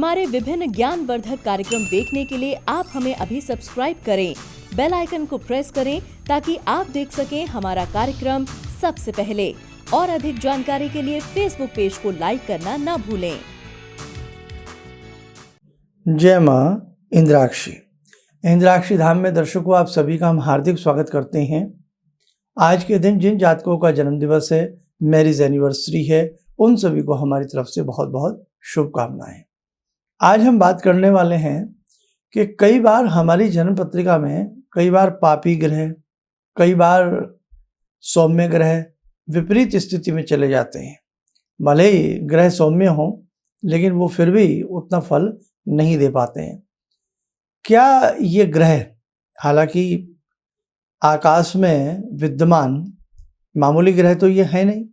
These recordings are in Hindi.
हमारे विभिन्न ज्ञानवर्धक कार्यक्रम देखने के लिए आप हमें अभी सब्सक्राइब करें, बेल आइकन को प्रेस करें ताकि आप देख सकें हमारा कार्यक्रम सबसे पहले। और अधिक जानकारी के लिए फेसबुक पेज को लाइक करना ना भूलें। जय माँ इंद्राक्षी। इंद्राक्षी धाम में दर्शकों, आप सभी का हम हार्दिक स्वागत करते हैं। आज के दिन जिन जातकों का जन्म दिवस है, मैरिज एनिवर्सरी है, उन सभी को हमारी तरफ से बहुत बहुत शुभकामनाएं। आज हम बात करने वाले हैं कि कई बार हमारी जन्म पत्रिका में कई बार पापी ग्रह, कई बार सौम्य ग्रह विपरीत स्थिति में चले जाते हैं। भले ही ग्रह सौम्य हों, लेकिन वो फिर भी उतना फल नहीं दे पाते हैं। क्या ये ग्रह, हालांकि आकाश में विद्यमान मामूली ग्रह तो ये है नहीं,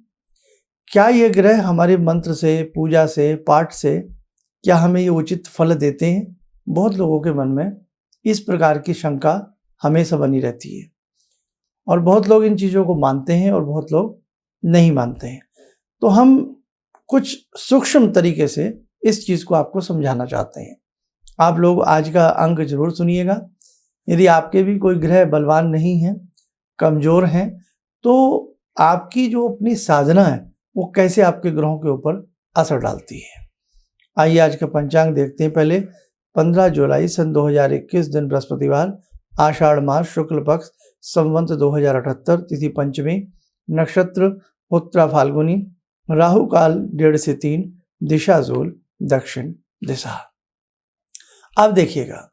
क्या ये ग्रह हमारे मंत्र से, पूजा से, पाठ से क्या हमें ये उचित फल देते हैं? बहुत लोगों के मन में इस प्रकार की शंका हमेशा बनी रहती है और बहुत लोग इन चीज़ों को मानते हैं और बहुत लोग नहीं मानते हैं। तो हम कुछ सूक्ष्म तरीके से इस चीज़ को आपको समझाना चाहते हैं। आप लोग आज का अंक जरूर सुनिएगा। यदि आपके भी कोई ग्रह बलवान नहीं है, कमज़ोर हैं, तो आपकी जो अपनी साधना है वो कैसे आपके ग्रहों के ऊपर असर डालती है। आइए आज का पंचांग देखते हैं। पहले 15 जुलाई सन 2021 दिन बृहस्पतिवार, आषाढ़ मास, शुक्ल पक्ष, संवत 2078, तिथि पंचमी, नक्षत्र उत्तरा फाल्गुनी, राहु काल 1:30 से 3, दिशा जूल दक्षिण दिशा। अब देखिएगा,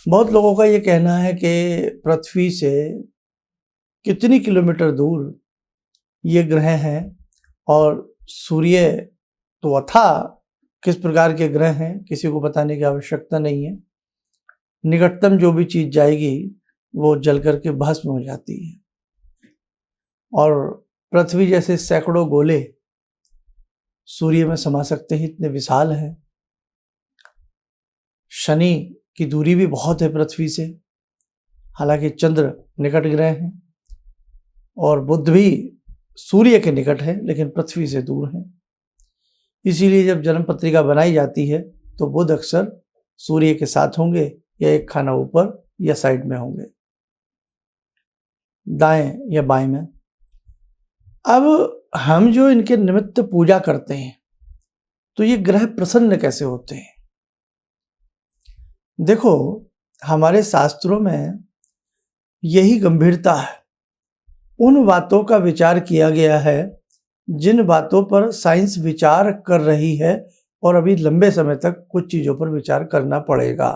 बहुत लोगों का ये कहना है कि पृथ्वी से कितनी किलोमीटर दूर ये ग्रह हैं और सूर्य तो अथाह किस प्रकार के ग्रह हैं किसी को बताने की आवश्यकता नहीं है। निकटतम जो भी चीज जाएगी वो जल करके भस्म हो जाती है और पृथ्वी जैसे सैकड़ों गोले सूर्य में समा सकते हैं, इतने विशाल है। शनि की दूरी भी बहुत है पृथ्वी से, हालांकि चंद्र निकट ग्रह है और बुध भी सूर्य के निकट है लेकिन पृथ्वी से दूर है। इसीलिए जब जन्म पत्रिका बनाई जाती है तो बुध अक्सर सूर्य के साथ होंगे या एक खाना ऊपर या साइड में होंगे, दाएं या बाएं में। अब हम जो इनके निमित्त पूजा करते हैं तो ये ग्रह प्रसन्न कैसे होते हैं? देखो, हमारे शास्त्रों में यही गंभीरता है। उन बातों का विचार किया गया है जिन बातों पर साइंस विचार कर रही है और अभी लंबे समय तक कुछ चीजों पर विचार करना पड़ेगा।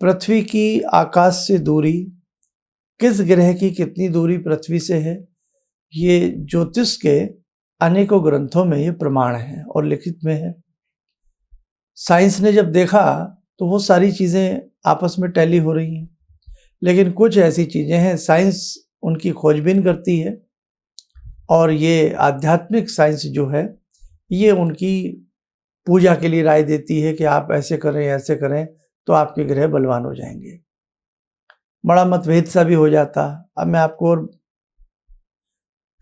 पृथ्वी की आकाश से दूरी, किस ग्रह की कितनी दूरी पृथ्वी से है, ये ज्योतिष के अनेकों ग्रंथों में ये प्रमाण है और लिखित में है। साइंस ने जब देखा तो वो सारी चीजें आपस में टैली हो रही हैं, लेकिन कुछ ऐसी चीजें हैं साइंस उनकी खोजबीन करती है और ये आध्यात्मिक साइंस जो है ये उनकी पूजा के लिए राय देती है कि आप ऐसे करें, ऐसे करें तो आपके ग्रह बलवान हो जाएंगे। बड़ा मतभेद सा भी हो जाता। अब मैं आपको और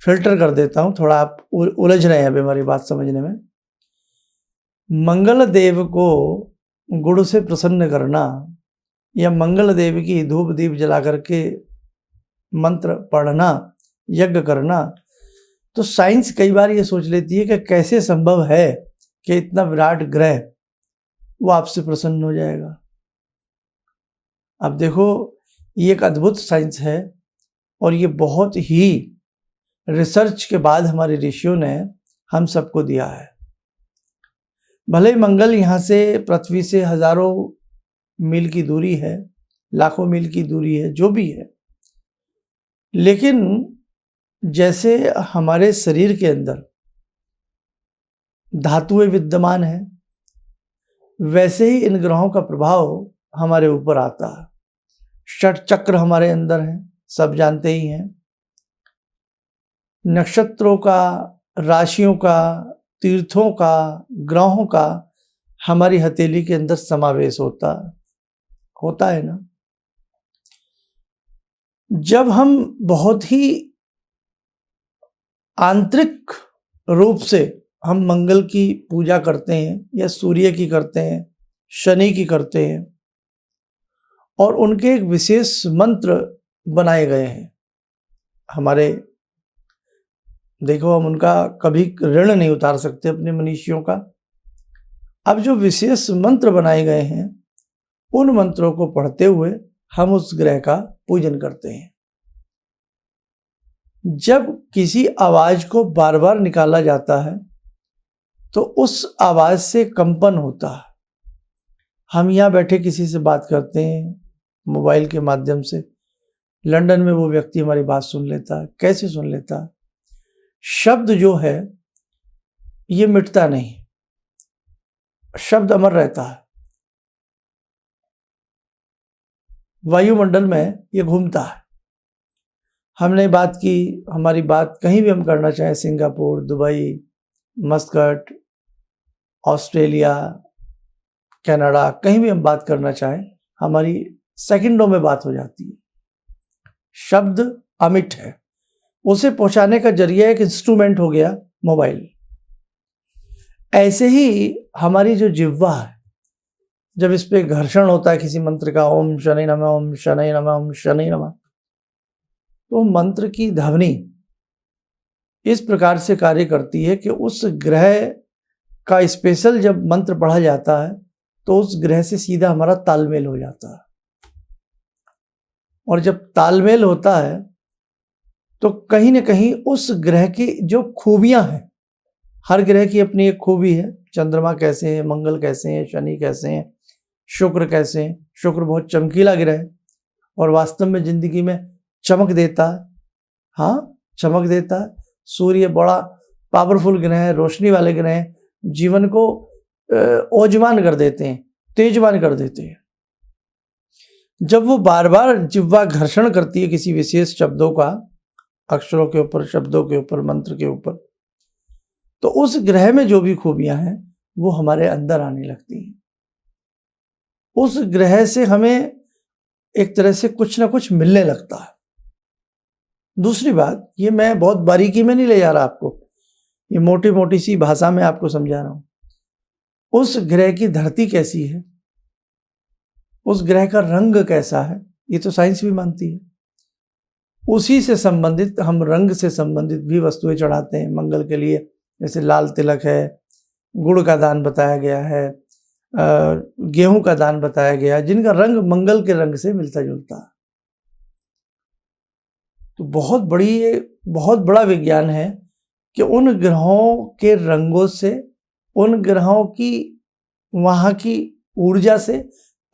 फिल्टर कर देता हूं, थोड़ा आप उलझ रहे हैं अभी हमारी बात समझने में। मंगल देव को गुड़ से प्रसन्न करना या मंगल देव की धूप दीप जला करके मंत्र पढ़ना, यज्ञ करना, तो साइंस कई बार ये सोच लेती है कि कैसे संभव है कि इतना विराट ग्रह वो आपसे प्रसन्न हो जाएगा। अब देखो, ये एक अद्भुत साइंस है और ये बहुत ही रिसर्च के बाद हमारे ऋषियों ने हम सबको दिया है। भले मंगल यहाँ से पृथ्वी से हजारों मील की दूरी है, लाखों मील की दूरी है, जो भी है, लेकिन जैसे हमारे शरीर के अंदर धातुएं विद्यमान हैं, वैसे ही इन ग्रहों का प्रभाव हमारे ऊपर आता है। षट चक्र हमारे अंदर हैं, सब जानते ही हैं। नक्षत्रों का, राशियों का, तीर्थों का, ग्रहों का हमारी हथेली के अंदर समावेश होता है ना। जब हम बहुत ही आंतरिक रूप से हम मंगल की पूजा करते हैं या सूर्य की करते हैं, शनि की करते हैं, और उनके एक विशेष मंत्र बनाए गए हैं। हमारे देखो, हम उनका कभी ऋण नहीं उतार सकते अपने मनीषियों का। अब जो विशेष मंत्र बनाए गए हैं, उन मंत्रों को पढ़ते हुए हम उस ग्रह का पूजन करते हैं। जब किसी आवाज को बार बार निकाला जाता है तो उस आवाज से कंपन होता है। हम यहाँ बैठे किसी से बात करते हैं मोबाइल के माध्यम से, लंदन में वो व्यक्ति हमारी बात सुन लेता है। कैसे सुन लेता है? शब्द जो है ये मिटता नहीं, शब्द अमर रहता है, वायुमंडल में ये घूमता है। हमने बात की, हमारी बात कहीं भी हम करना चाहें, Singapore, Dubai, Muscat, Australia, Canada, कहीं भी हम बात करना चाहें, हमारी सेकंडों में बात हो जाती है। शब्द अमिट है, उसे पहुंचाने का जरिया एक इंस्ट्रूमेंट हो गया मोबाइल। ऐसे ही हमारी जो जिह्वा है, जब इस पे घर्षण होता है किसी मंत्र का, ओम शनि नमः, ओम शनि नमः, ओम शनि नमः, तो मंत्र की ध्वनि इस प्रकार से कार्य करती है कि उस ग्रह का स्पेशल जब मंत्र पढ़ा जाता है तो उस ग्रह से सीधा हमारा तालमेल हो जाता है। और जब तालमेल होता है तो कहीं ना कहीं उस ग्रह की जो खूबियां हैं, हर ग्रह की अपनी एक खूबी है। चंद्रमा कैसे हैं, मंगल कैसे हैं, शनि कैसे हैं, शुक्र कैसे हैं। शुक्र बहुत चमकीला ग्रह है और वास्तव में जिंदगी में चमक देता है। हाँ, चमक देता है। सूर्य बड़ा पावरफुल ग्रह है, रोशनी वाले ग्रह हैं, जीवन को ओजवान कर देते हैं, तेजवान कर देते हैं। जब वो बार बार जिह्वा घर्षण करती है किसी विशेष शब्दों का, अक्षरों के ऊपर, शब्दों के ऊपर, मंत्र के ऊपर, तो उस ग्रह में जो भी खूबियां हैं वो हमारे अंदर आने लगती हैं। उस ग्रह से हमें एक तरह से कुछ ना कुछ मिलने लगता है। दूसरी बात, ये मैं बहुत बारीकी में नहीं ले जा रहा आपको, ये मोटी मोटी सी भाषा में आपको समझा रहा हूं। उस ग्रह की धरती कैसी है, उस ग्रह का रंग कैसा है, ये तो साइंस भी मानती है। उसी से संबंधित हम रंग से संबंधित भी वस्तुएं चढ़ाते हैं मंगल के लिए। जैसे लाल तिलक है, गुड़ का दान बताया गया है, गेहूं का दान बताया गया है, जिनका रंग मंगल के रंग से मिलता जुलता है। तो बहुत बड़ा विज्ञान है कि उन ग्रहों के रंगों से, उन ग्रहों की वहाँ की ऊर्जा से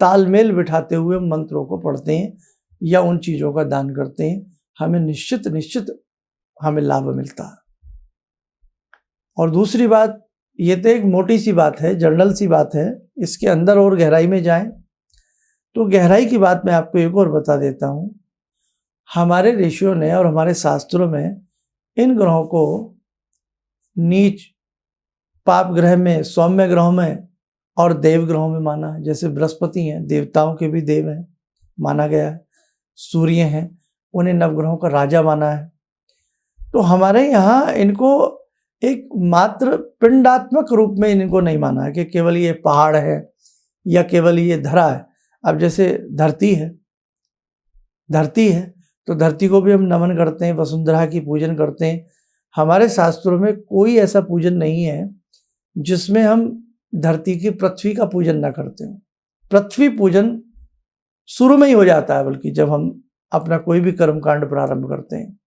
तालमेल बिठाते हुए मंत्रों को पढ़ते हैं या उन चीज़ों का दान करते हैं, हमें निश्चित हमें लाभ मिलता है। और दूसरी बात, ये तो एक मोटी सी बात है, जनरल सी बात है, इसके अंदर और गहराई में जाएं तो गहराई की बात मैं आपको एक और बता देता हूँ। हमारे ऋषियों ने और हमारे शास्त्रों में इन ग्रहों को नीच, पाप ग्रह में, सौम्य ग्रहों में और देव ग्रहों में माना है। जैसे बृहस्पति हैं, देवताओं के भी देव हैं, माना गया है। सूर्य हैं, उन्हें नवग्रहों का राजा माना है। तो हमारे यहाँ इनको एक मात्र पिंडात्मक रूप में इनको नहीं माना है कि केवल ये पहाड़ है या केवल ये धरा है। अब जैसे धरती है तो धरती को भी हम नमन करते हैं, वसुंधरा की पूजन करते हैं। हमारे शास्त्रों में कोई ऐसा पूजन नहीं है जिसमें हम धरती की, पृथ्वी का पूजन ना करते हो। पृथ्वी पूजन शुरू में ही हो जाता है, बल्कि जब हम अपना कोई भी कर्मकांड प्रारंभ करते हैं।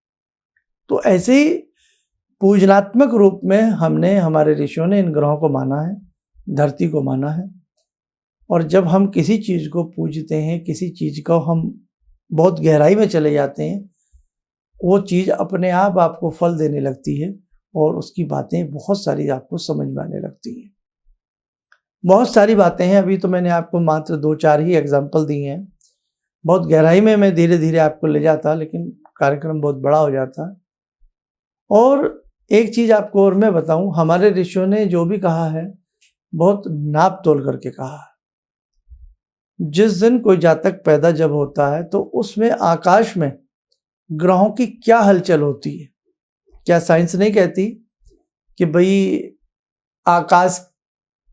तो ऐसे ही पूजनात्मक रूप में हमने, हमारे ऋषियों ने इन ग्रहों को माना है, धरती को माना है। और जब हम किसी चीज़ को पूजते हैं, किसी चीज़ को हम बहुत गहराई में चले जाते हैं, वो चीज़ अपने आप आपको फल देने लगती है और उसकी बातें बहुत सारी आपको समझ में आने लगती हैं। बहुत सारी बातें हैं, अभी तो मैंने आपको मात्र 2-4 ही एग्जाम्पल दिए हैं। बहुत गहराई में मैं धीरे धीरे आपको ले जाता, लेकिन कार्यक्रम बहुत बड़ा हो जाता। और एक चीज़ आपको और मैं बताऊं, हमारे ऋषियों ने जो भी कहा है बहुत नाप तोल करके कहा है। जिस दिन कोई जातक पैदा जब होता है तो उसमें आकाश में ग्रहों की क्या हलचल होती है, क्या साइंस नहीं कहती कि भाई आकाश,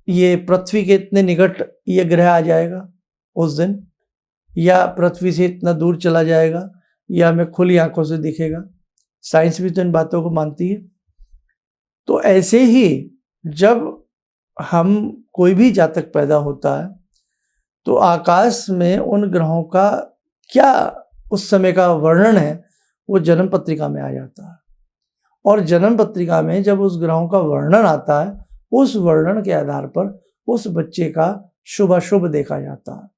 ये पृथ्वी के इतने निकट ये ग्रह आ जाएगा उस दिन, या पृथ्वी से इतना दूर चला जाएगा, या हमें खुली आंखों से दिखेगा। साइंस भी तो इन बातों को मानती है। तो ऐसे ही जब हम कोई भी जातक पैदा होता है तो आकाश में उन ग्रहों का क्या उस समय का वर्णन है वो जन्म पत्रिका में आ जाता है। और जन्म पत्रिका में जब उस ग्रहों का वर्णन आता है, उस वर्णन के आधार पर उस बच्चे का शुभाशुभ देखा जाता है।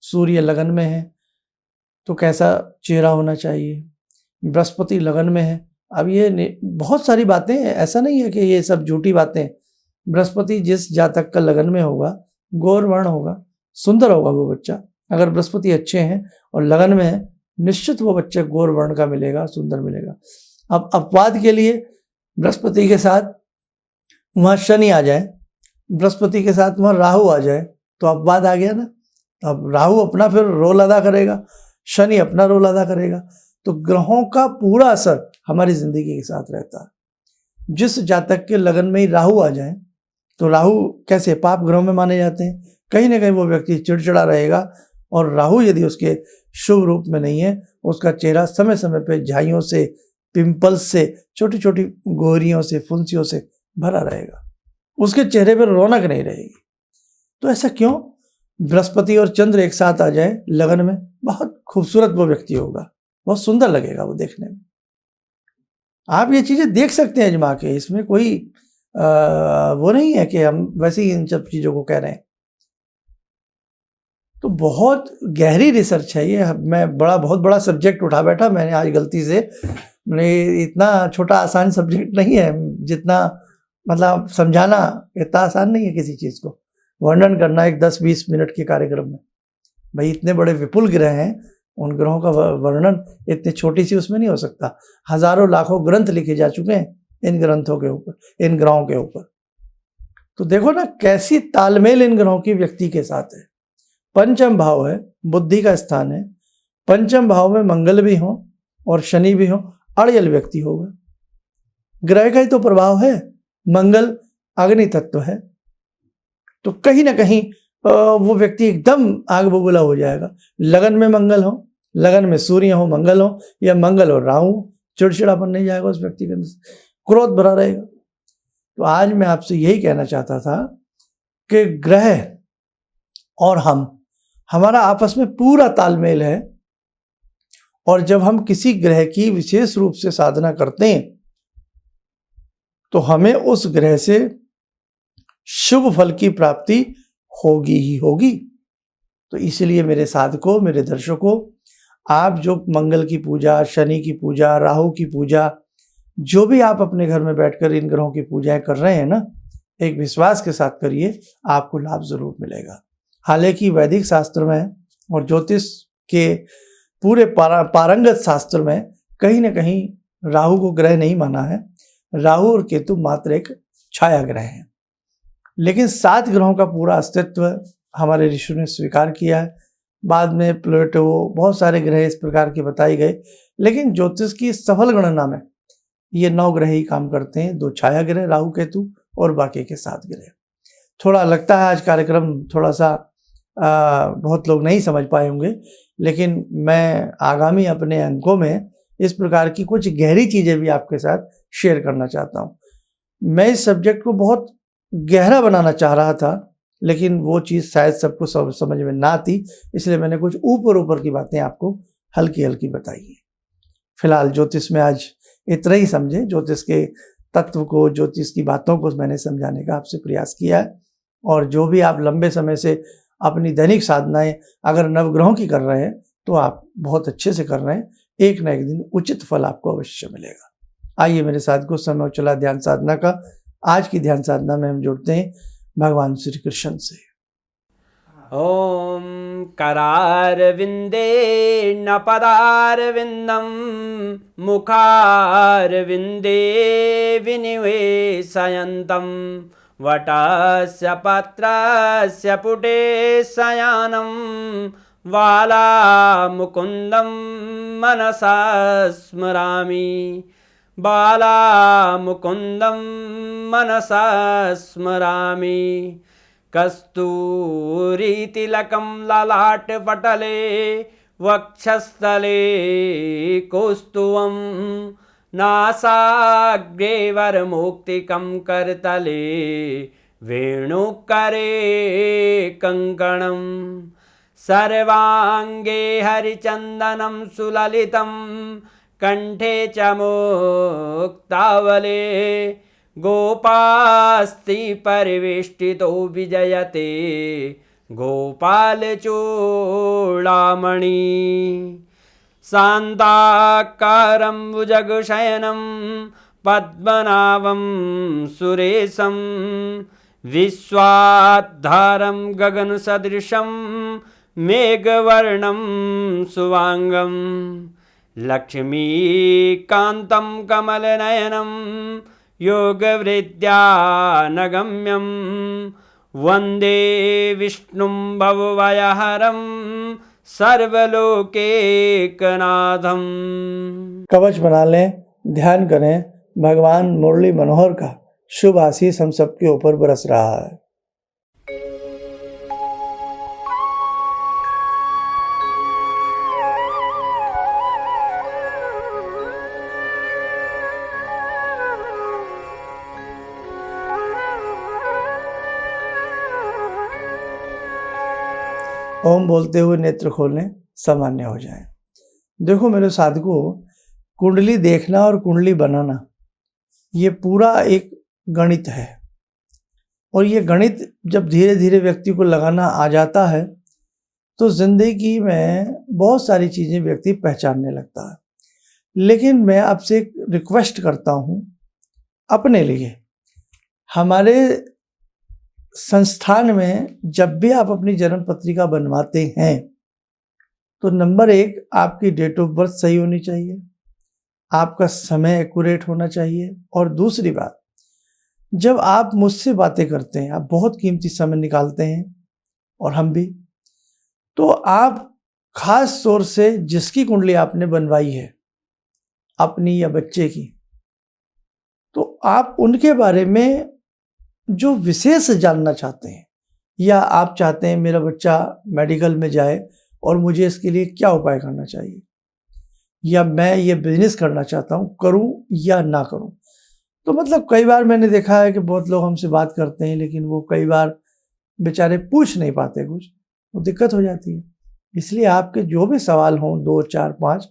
सूर्य लगन में है तो कैसा चेहरा होना चाहिए, बृहस्पति लगन में है। अब ये बहुत सारी बातें हैं, ऐसा नहीं है कि ये सब झूठी बातें। बृहस्पति जिस जातक का लगन में होगा, गौर वर्ण होगा, सुंदर होगा वो बच्चा। अगर बृहस्पति अच्छे हैं और लगन में है, निश्चित वो बच्चा गौर वर्ण का मिलेगा, सुंदर मिलेगा। अब अपवाद के लिए बृहस्पति के साथ वहाँ शनि आ जाए, बृहस्पति के साथ वहाँ राहु आ जाए, तो अपवाद आ गया ना। अब राहु अपना फिर रोल अदा करेगा, शनि अपना रोल अदा करेगा। तो ग्रहों का पूरा असर हमारी जिंदगी के साथ रहता है। जिस जातक के लगन में ही राहु आ जाए, तो राहु कैसे पाप ग्रहों में माने जाते हैं। कहीं ना कहीं वो व्यक्ति चिड़चिड़ा रहेगा, और राहु यदि उसके शुभ रूप में नहीं है, उसका चेहरा समय समय पे झाइयों से, पिंपल्स से, छोटी छोटी गोरियों से, फुंसियों से भरा रहेगा। उसके चेहरे पर रौनक नहीं रहेगी। तो ऐसा क्यों? बृहस्पति और चंद्र एक साथ आ जाए लगन में, बहुत खूबसूरत वो व्यक्ति होगा, बहुत सुंदर लगेगा वो देखने में। आप ये चीजें देख सकते हैं आजमा के, इसमें कोई वो नहीं है कि हम वैसे ही इन सब चीजों को कह रहे हैं। तो बहुत गहरी रिसर्च है ये। मैं बहुत बड़ा सब्जेक्ट उठा बैठा मैंने आज गलती से। मैंने इतना छोटा आसान सब्जेक्ट नहीं है, जितना मतलब समझाना इतना आसान नहीं है किसी चीज़ को। वर्णन करना एक 10-20 मिनट के कार्यक्रम में, भाई इतने बड़े विपुल ग्रह हैं, उन ग्रहों का वर्णन इतनी छोटी सी उसमें नहीं हो सकता। हजारों लाखों ग्रंथ लिखे जा चुके हैं इन ग्रंथों के ऊपर, इन ग्रहों के ऊपर। तो देखो ना कैसी तालमेल इन ग्रहों की व्यक्ति के साथ है। पंचम भाव है, बुद्धि का स्थान है। पंचम भाव में मंगल भी हो और शनि भी हो, अड़ियल व्यक्ति होगा। ग्रह का ही तो प्रभाव है। मंगल अग्नि तत्व है, तो कहीं ना कहीं वो व्यक्ति एकदम आग बबूला हो जाएगा। लगन में मंगल हो, लगन में सूर्य हो, मंगल हो, या मंगल और राहु, चिड़चिड़ापन नहीं जाएगा उस व्यक्ति के अंदर, क्रोध भरा रहेगा। तो आज मैं आपसे यही कहना चाहता था कि ग्रह और हमारा आपस में पूरा तालमेल है। और जब हम किसी ग्रह की विशेष रूप से साधना करते हैं तो हमें उस ग्रह से शुभ फल की प्राप्ति होगी ही होगी। तो इसलिए मेरे साधकों, मेरे दर्शकों, आप जो मंगल की पूजा, शनि की पूजा, राहु की पूजा, जो भी आप अपने घर में बैठकर इन ग्रहों की पूजाएं कर रहे हैं ना, एक विश्वास के साथ करिए, आपको लाभ जरूर मिलेगा। हालांकि वैदिक शास्त्र में और ज्योतिष के पूरे पारंगत शास्त्र में कहीं ना कहीं राहु को ग्रह नहीं माना है। राहु और केतु मात्र एक छाया ग्रह है, लेकिन 7 ग्रहों का पूरा अस्तित्व हमारे ऋषियों ने स्वीकार किया है। बाद में प्लूटो, बहुत सारे ग्रह इस प्रकार के बताए गए, लेकिन ज्योतिष की सफल गणना में ये 9 ग्रह ही काम करते हैं। 2 छाया ग्रह राहु केतु और बाकी के 7 ग्रह। थोड़ा लगता है आज कार्यक्रम थोड़ा सा बहुत लोग नहीं समझ पाए होंगे, लेकिन मैं आगामी अपने अंकों में इस प्रकार की कुछ गहरी चीज़ें भी आपके साथ शेयर करना चाहता हूँ। मैं इस सब्जेक्ट को बहुत गहरा बनाना चाह रहा था, लेकिन वो चीज़ शायद सबको समझ में ना आती, इसलिए मैंने कुछ ऊपर ऊपर की बातें आपको हल्की हल्की बताई है। फिलहाल ज्योतिष में आज इतना ही समझे। ज्योतिष के तत्व को, ज्योतिष की बातों को मैंने समझाने का आपसे प्रयास किया है। और जो भी आप लंबे समय से अपनी दैनिक साधनाएं अगर नवग्रहों की कर रहे हैं तो आप बहुत अच्छे से कर रहे हैं। एक न एक दिन उचित फल आपको अवश्य मिलेगा। आइए मेरे साथ कुछ समय चला ध्यान साधना का। आज की ध्यान साधना में हम जुड़ते हैं भगवान श्री कृष्ण से। ओम करारविंदे न पदारविंदम मुखारविंदे विनिवेशयन्तम वटस्य पत्रस्य पुटे शयानं वाला मुकुंदम मनसा स्मरामि बालामुकुन्दं मनसा स्मरामि कस्तूरीतिलकं ललाटपटले वक्षस्थले कौस्तुभं नासाग्रे वरमौक्तिकं करतले वेणुकरे कङ्कणं सर्वाङ्गे हरिचन्दनं सुललितं कंठे च मुक्तावले गोपास्ति परिवेष्टितो विजयते गोपालचूडामणि शान्ताकारं भुजगशयनं पद्मनाभं सुरेशं विश्वाधारं गगनसदृशं मेघवर्णं शुभांगं लक्ष्मीकान्तं कमलनयनं योगवृद्ध्यानगम्यं वन्दे विष्णुं भवभयहरं सर्वलोकैकनाथं। कवच बना लें, ध्यान करें, भगवान मुरली मनोहर का शुभ आशीष हम सबके ऊपर बरस रहा है। ओम बोलते हुए नेत्र खोलें, सामान्य हो जाएं। देखो मेरे साधकों, कुंडली देखना और कुंडली बनाना ये पूरा एक गणित है, और ये गणित जब धीरे धीरे व्यक्ति को लगाना आ जाता है तो जिंदगी में बहुत सारी चीज़ें व्यक्ति पहचानने लगता है। लेकिन मैं आपसे एक रिक्वेस्ट करता हूँ अपने लिए, हमारे संस्थान में जब भी आप अपनी जन्म पत्रिका बनवाते हैं तो नंबर 1 आपकी डेट ऑफ बर्थ सही होनी चाहिए, आपका समय एक्यूरेट होना चाहिए। और दूसरी बात, जब आप मुझसे बातें करते हैं, आप बहुत कीमती समय निकालते हैं और हम भी, तो आप खास तौर से जिसकी कुंडली आपने बनवाई है अपनी या बच्चे की, तो आप उनके बारे में जो विशेष जानना चाहते हैं, या आप चाहते हैं मेरा बच्चा मेडिकल में जाए और मुझे इसके लिए क्या उपाय करना चाहिए, या मैं ये बिजनेस करना चाहता हूँ, करूँ या ना करूँ। तो मतलब कई बार मैंने देखा है कि बहुत लोग हमसे बात करते हैं लेकिन वो कई बार बेचारे पूछ नहीं पाते कुछ, वो दिक्कत हो जाती है। इसलिए आपके जो भी सवाल हों 2, 4, 5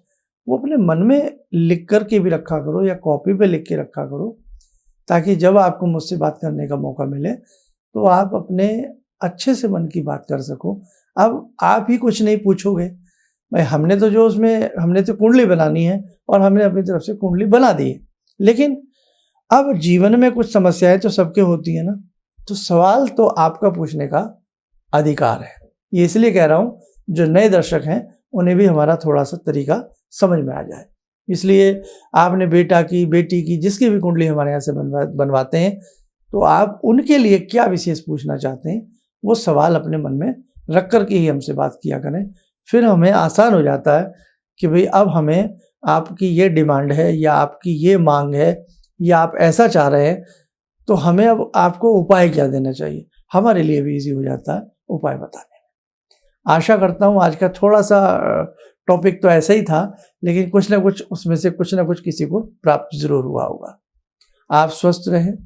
वो अपने मन में लिख कर के भी रखा करो या कॉपी पे लिख के रखा करो, ताकि जब आपको मुझसे बात करने का मौका मिले तो आप अपने अच्छे से मन की बात कर सको। अब आप ही कुछ नहीं पूछोगे, भाई हमने तो जो उसमें हमने तो कुंडली बनानी है और हमने अपनी तरफ से कुंडली बना दी है, लेकिन अब जीवन में कुछ समस्याएं तो सबके होती है ना, तो सवाल तो आपका पूछने का अधिकार है। ये इसलिए कह रहा हूँ जो नए दर्शक हैं उन्हें भी हमारा थोड़ा सा तरीका समझ में आ जाए। इसलिए आपने बेटा की, बेटी की, जिसकी भी कुंडली हमारे यहाँ से बनवाते हैं तो आप उनके लिए क्या विशेष पूछना चाहते हैं वो सवाल अपने मन में रख कर के ही हमसे बात किया करें। फिर हमें आसान हो जाता है कि भाई अब हमें आपकी ये डिमांड है या आपकी ये मांग है या आप ऐसा चाह रहे हैं, तो हमें अब आपको उपाय क्या देना चाहिए, हमारे लिए भी इजी हो जाता है उपाय बताने में। आशा करता हूँ आज का थोड़ा सा टॉपिक तो ऐसा ही था, लेकिन कुछ ना कुछ उसमें से कुछ ना कुछ किसी को प्राप्त जरूर हुआ होगा। आप स्वस्थ रहें,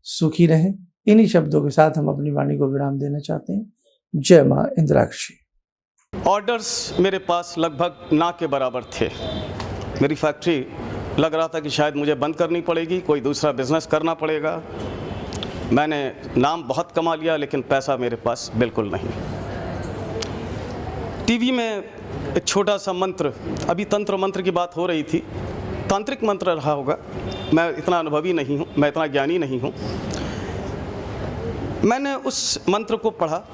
सुखी रहें। इन्हीं शब्दों के साथ हम अपनी वाणी को विराम देना चाहते हैं। जय मां इंद्राक्षी। ऑर्डर्स मेरे पास लगभग ना के बराबर थे। मेरी फैक्ट्री लग रहा था कि शायद मुझे बंद करनी पड़ेगी, कोई दूसरा बिजनेस करना पड़ेगा। मैंने नाम बहुत कमा लिया लेकिन पैसा मेरे पास बिल्कुल नहीं। टीवी में एक छोटा सा मंत्र, अभी तंत्र मंत्र की बात हो रही थी, तांत्रिक मंत्र रहा होगा, मैं इतना अनुभवी नहीं हूँ, मैं इतना ज्ञानी नहीं हूँ। मैंने उस मंत्र को पढ़ा,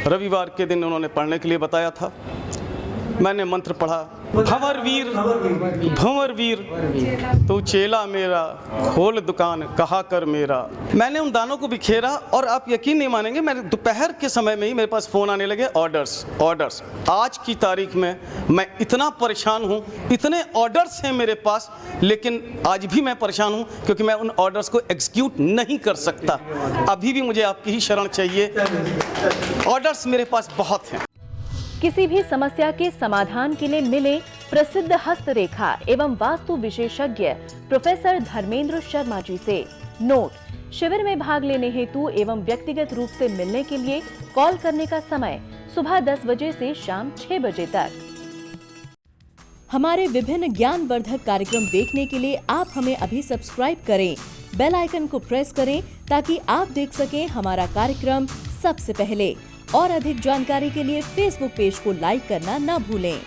रविवार के दिन उन्होंने पढ़ने के लिए बताया था। मैंने मंत्र पढ़ा, भंवर वीर तू चेला मेरा, खोल दुकान कहा कर मेरा। मैंने उन दानों को बिखेरा और आप यकीन नहीं मानेंगे, मेरे दोपहर के समय में ही मेरे पास फ़ोन आने लगे, ऑर्डर्स। आज की तारीख में मैं इतना परेशान हूँ, इतने ऑर्डर्स हैं मेरे पास, लेकिन आज भी मैं परेशान हूँ क्योंकि मैं उन ऑर्डर्स को एग्जीक्यूट नहीं कर सकता। अभी भी मुझे आपकी ही शरण चाहिए, ऑर्डर्स मेरे पास बहुत हैं। किसी भी समस्या के समाधान के लिए मिले प्रसिद्ध हस्तरेखा एवं वास्तु विशेषज्ञ प्रोफेसर धर्मेंद्र शर्मा जी से। नोट: शिविर में भाग लेने हेतु एवं व्यक्तिगत रूप से मिलने के लिए कॉल करने का समय सुबह 10 बजे से शाम 6 बजे तक। हमारे विभिन्न ज्ञानवर्धक कार्यक्रम देखने के लिए आप हमें अभी सब्सक्राइब करें, बेल आइकन को प्रेस करें ताकि आप देख सकें हमारा कार्यक्रम सबसे पहले। और अधिक जानकारी के लिए फेसबुक पेज को लाइक करना न भूलें।